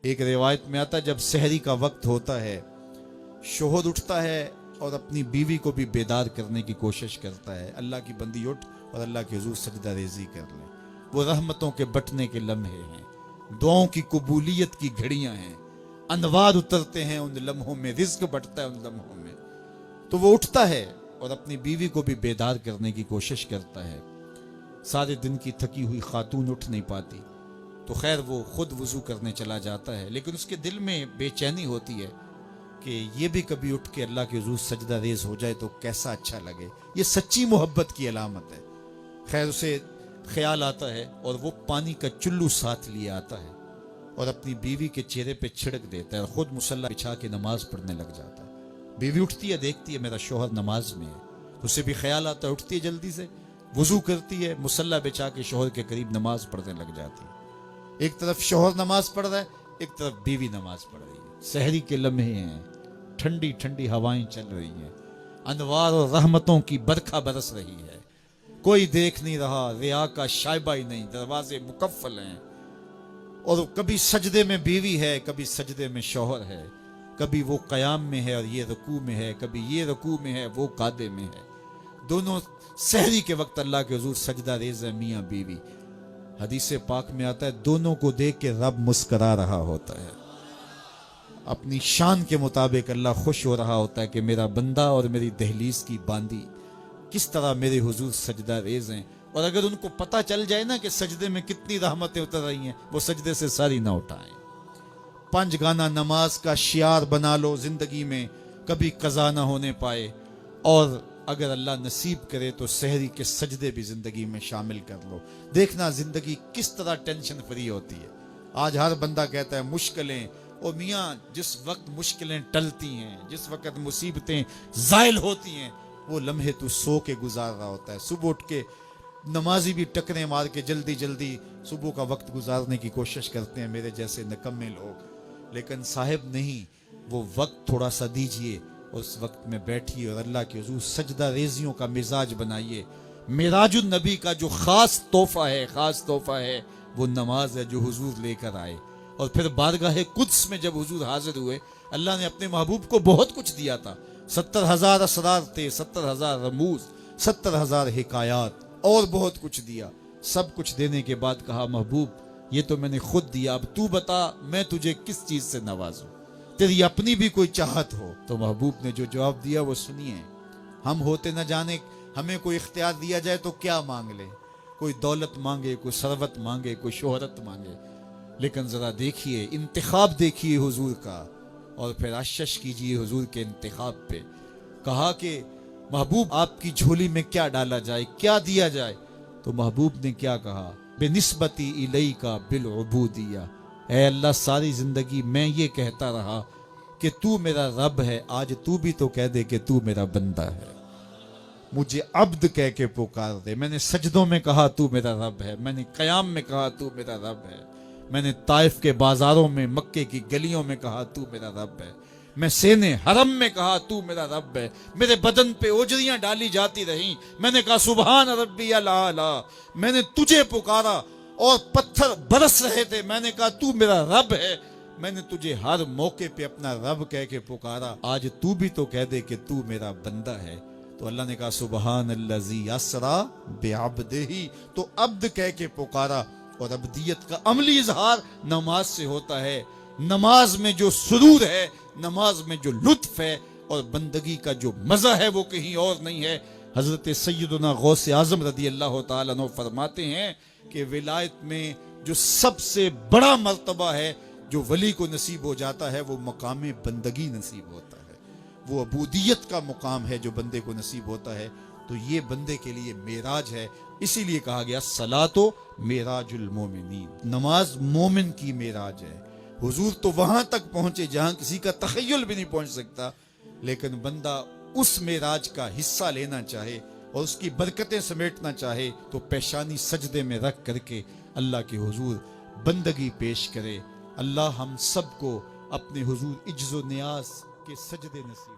ایک روایت میں آتا ہے جب سحری کا وقت ہوتا ہے شوہر اٹھتا ہے اور اپنی بیوی کو بھی بیدار کرنے کی کوشش کرتا ہے، اللہ کی بندی اٹھ اور اللہ کے حضور سجدہ ریزی کر لیں۔ وہ رحمتوں کے بٹنے کے لمحے ہیں، دعاؤں کی قبولیت کی گھڑیاں ہیں، انوار اترتے ہیں ان لمحوں میں، رزق بٹتا ہے ان لمحوں میں۔ تو وہ اٹھتا ہے اور اپنی بیوی کو بھی بیدار کرنے کی کوشش کرتا ہے۔ سارے دن کی تھکی ہوئی خاتون اٹھ نہیں پاتی تو خیر وہ خود وضو کرنے چلا جاتا ہے، لیکن اس کے دل میں بے چینی ہوتی ہے کہ یہ بھی کبھی اٹھ کے اللہ کے حضور سجدہ ریز ہو جائے تو کیسا اچھا لگے۔ یہ سچی محبت کی علامت ہے۔ خیر اسے خیال آتا ہے اور وہ پانی کا چلو ساتھ لیے آتا ہے اور اپنی بیوی کے چہرے پہ چھڑک دیتا ہے اور خود مصلی بچھا کے نماز پڑھنے لگ جاتا ہے۔ بیوی اٹھتی ہے، دیکھتی ہے میرا شوہر نماز میں ہے، اسے بھی خیال آتا ہے، اٹھتی ہے جلدی سے، وضو کرتی ہے، مصلی بچھا کے شوہر کے قریب نماز پڑھنے لگ جاتی ہے۔ ایک طرف شوہر نماز پڑھ رہا ہے، ایک طرف بیوی نماز پڑھ رہی ہے۔ سحری کے لمحے ہیں، ٹھنڈی ٹھنڈی ہوائیں چل رہی ہیں، انوار اور رحمتوں کی برکھا برس رہی ہے، کوئی دیکھ نہیں رہا، ریا کا شائبہ ہی نہیں، دروازے مقفل ہیں، اور کبھی سجدے میں بیوی ہے، کبھی سجدے میں شوہر ہے، کبھی وہ قیام میں ہے اور یہ رکوع میں ہے، کبھی یہ رکوع میں ہے وہ قعدے میں ہے۔ دونوں سحری کے وقت اللہ کے حضور سجدہ ریز ہے، میاں بیوی۔ حدیث پاک میں آتا ہے دونوں کو دیکھ کے رب مسکرا رہا ہوتا ہے، اپنی شان کے مطابق اللہ خوش ہو رہا ہوتا ہے کہ میرا بندہ اور میری دہلیز کی باندی کس طرح میرے حضور سجدہ ریز ہیں۔ اور اگر ان کو پتہ چل جائے نا کہ سجدے میں کتنی رحمتیں اتر رہی ہیں، وہ سجدے سے ساری نہ اٹھائیں۔ 5 گانا نماز کا شعار بنا لو زندگی میں، کبھی قضا نہ ہونے پائے، اور اگر اللہ نصیب کرے تو سحری کے سجدے بھی زندگی میں شامل کر لو۔ دیکھنا زندگی کس طرح ٹینشن فری ہوتی ہے۔ آج ہر بندہ کہتا ہے مشکلیں، اور میاں جس وقت مشکلیں ٹلتی ہیں، جس وقت مصیبتیں زائل ہوتی ہیں، وہ لمحے تو سو کے گزار رہا ہوتا ہے۔ صبح اٹھ کے نمازی بھی ٹکریں مار کے جلدی جلدی صبح کا وقت گزارنے کی کوشش کرتے ہیں، میرے جیسے نکمے لوگ، لیکن صاحب نہیں، وہ وقت تھوڑا سا دیجئے، اس وقت میں بیٹھیے اور اللہ کے حضور سجدہ ریزیوں کا مزاج بنائیے۔ معراج النبی کا جو خاص تحفہ ہے وہ نماز ہے جو حضور لے کر آئے، اور پھر بارگاہ قدس میں جب حضور حاضر ہوئے، اللہ نے اپنے محبوب کو بہت کچھ دیا تھا، 70,000 اسرار تھے، 70,000 رموز، 70,000 حکایات، اور بہت کچھ دیا۔ سب کچھ دینے کے بعد کہا محبوب یہ تو میں نے خود دیا، اب تو بتا میں تجھے کس چیز سے نوازوں، تیری اپنی بھی کوئی چاہت ہو۔ تو محبوب نے جو جواب دیا وہ سنیے۔ ہم ہوتے نہ جانے ہمیں کوئی اختیار دیا جائے تو کیا مانگ لے، کوئی دولت مانگے، کوئی ثروت مانگے، کوئی شہرت مانگے، لیکن ذرا دیکھیے انتخاب دیکھیے حضور کا، اور پھر اشش کیجیے حضور کے انتخاب پہ۔ کہا کہ محبوب آپ کی جھولی میں کیا ڈالا جائے، کیا دیا جائے؟ تو محبوب نے کیا کہا؟ بنسبتی الیک بالعبودیہ، اے اللہ ساری زندگی میں یہ کہتا رہا کہ تو میرا رب ہے، آج تو بھی تو کہہ دے کہ تو میرا بندہ ہے، مجھے عبد کہہ کے پکار دے۔ میں نے سجدوں میں کہا تو میرا رب ہے، میں نے قیام میں کہا تو میرا رب ہے، میں نے طائف کے بازاروں میں، مکے کی گلیوں میں کہا تو میرا رب ہے، میں سینے حرم میں کہا تو میرا رب ہے، میرے بدن پہ اوجریاں ڈالی جاتی رہیں، میں نے کہا سبحان ربی الاعلی، میں نے تجھے پکارا اور پتھر برس رہے تھے، میں نے کہا تو میرا رب ہے، میں نے تجھے ہر موقع پہ اپنا رب کہہ کے پکارا، آج تو بھی تو کہہ دے کہ تو میرا بندہ ہے۔ تو اللہ نے کہا سبحان الذی اسری بعبدہ، تو عبد کہہ کے پکارا، اور عبدیت کا عملی اظہار نماز سے ہوتا ہے۔ نماز میں جو سرور ہے، نماز میں جو لطف ہے، اور بندگی کا جو مزہ ہے وہ کہیں اور نہیں ہے۔ حضرت سیدنا غوث اعظم رضی اللہ تعالیٰ عنہ فرماتے ہیں کہ ولایت میں جو سب سے بڑا مرتبہ ہے جو ولی کو نصیب ہو جاتا ہے، وہ مقام بندگی نصیب ہوتا ہے، وہ عبودیت کا مقام ہے جو بندے کو نصیب ہوتا ہے۔ تو یہ بندے کے لیے معراج ہے، اسی لیے کہا گیا صلاۃ معراج المومنین، نماز مومن کی معراج ہے۔ حضور تو وہاں تک پہنچے جہاں کسی کا تخیل بھی نہیں پہنچ سکتا، لیکن بندہ اس معراج کا حصہ لینا چاہے اور اس کی برکتیں سمیٹنا چاہے تو پیشانی سجدے میں رکھ کر کے اللہ کے حضور بندگی پیش کرے۔ اللہ ہم سب کو اپنے حضور عجز و نیاز کے سجدے نصیب